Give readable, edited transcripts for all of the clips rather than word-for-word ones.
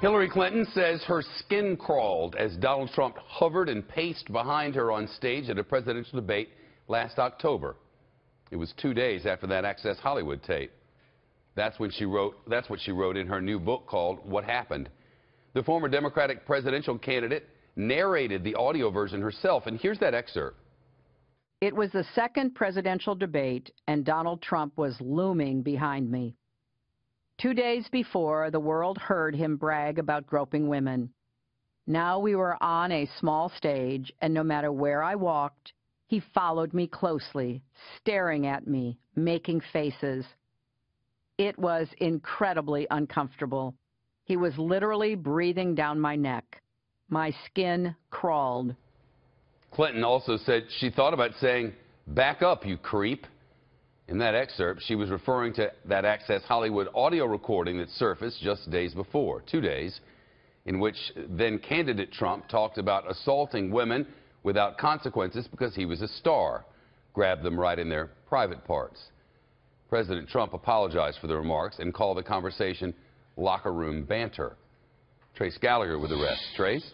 Hillary Clinton says her skin crawled as Donald Trump hovered and paced behind her on stage at a presidential debate last October. It was 2 days after that Access Hollywood tape. That's what she wrote in her new book called What Happened. The former Democratic presidential candidate narrated the audio version herself, and here's that excerpt. It was the second presidential debate, and Donald Trump was looming behind me. 2 days before, the world heard him brag about groping women. Now we were on a small stage, and no matter where I walked, he followed me closely, staring at me, making faces. It was incredibly uncomfortable. He was literally breathing down my neck. My skin crawled. Clinton also said she thought about saying, "Back up, you creep." In that excerpt, she was referring to that Access Hollywood audio recording that surfaced just days before, 2 days, in which then-candidate Trump talked about assaulting women without consequences because he was a star, grabbed them right in their private parts. President Trump apologized for the remarks and called the conversation locker room banter. Trace Gallagher with the rest. Trace?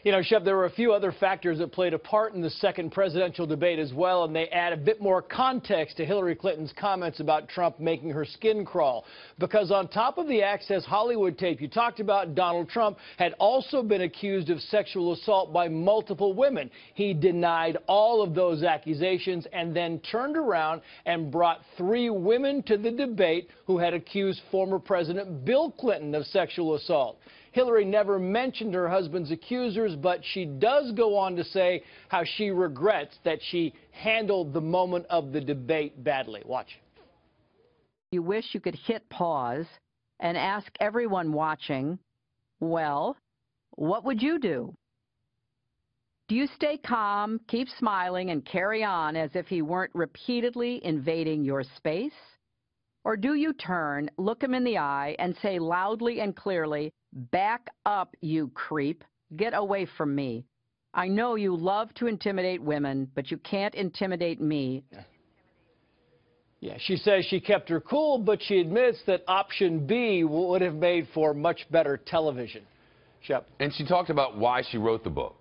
You know, Shep, there were a few other factors that played a part in the second presidential debate as well, and they add a bit more context to Hillary Clinton's comments about Trump making her skin crawl. Because on top of the Access Hollywood tape you talked about, Donald Trump had also been accused of sexual assault by multiple women. He denied all of those accusations and then turned around and brought 3 women to the debate who had accused former President Bill Clinton of sexual assault. Hillary never mentioned her husband's accusers, but she does go on to say how she regrets that she handled the moment of the debate badly. Watch. You wish you could hit pause and ask everyone watching, well, what would you do? Do you stay calm, keep smiling, and carry on as if he weren't repeatedly invading your space? Or do you turn, look him in the eye, and say loudly and clearly, "Back up, you creep. Get away from me. I know you love to intimidate women, but you can't intimidate me." Yeah, she says she kept her cool, but she admits that option B would have made for much better television. Shep. And she talked about why she wrote the book.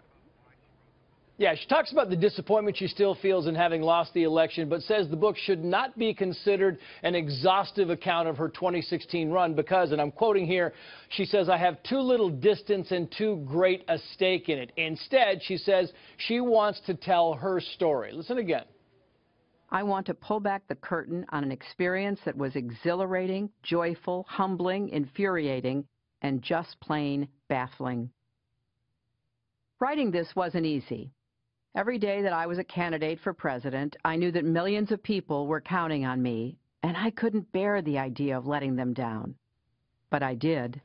Yeah, she talks about the disappointment she still feels in having lost the election, but says the book should not be considered an exhaustive account of her 2016 run because, and I'm quoting here, she says, "I have too little distance and too great a stake in it." Instead, she says she wants to tell her story. Listen again. I want to pull back the curtain on an experience that was exhilarating, joyful, humbling, infuriating, and just plain baffling. Writing this wasn't easy. Every day that I was a candidate for president, I knew that millions of people were counting on me, and I couldn't bear the idea of letting them down. But I did.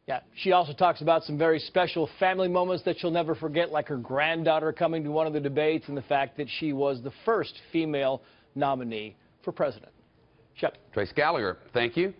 Yeah, she also talks about some very special family moments that she'll never forget, like her granddaughter coming to one of the debates and the fact that she was the first female nominee for president. Shep. Trace Gallagher, thank you.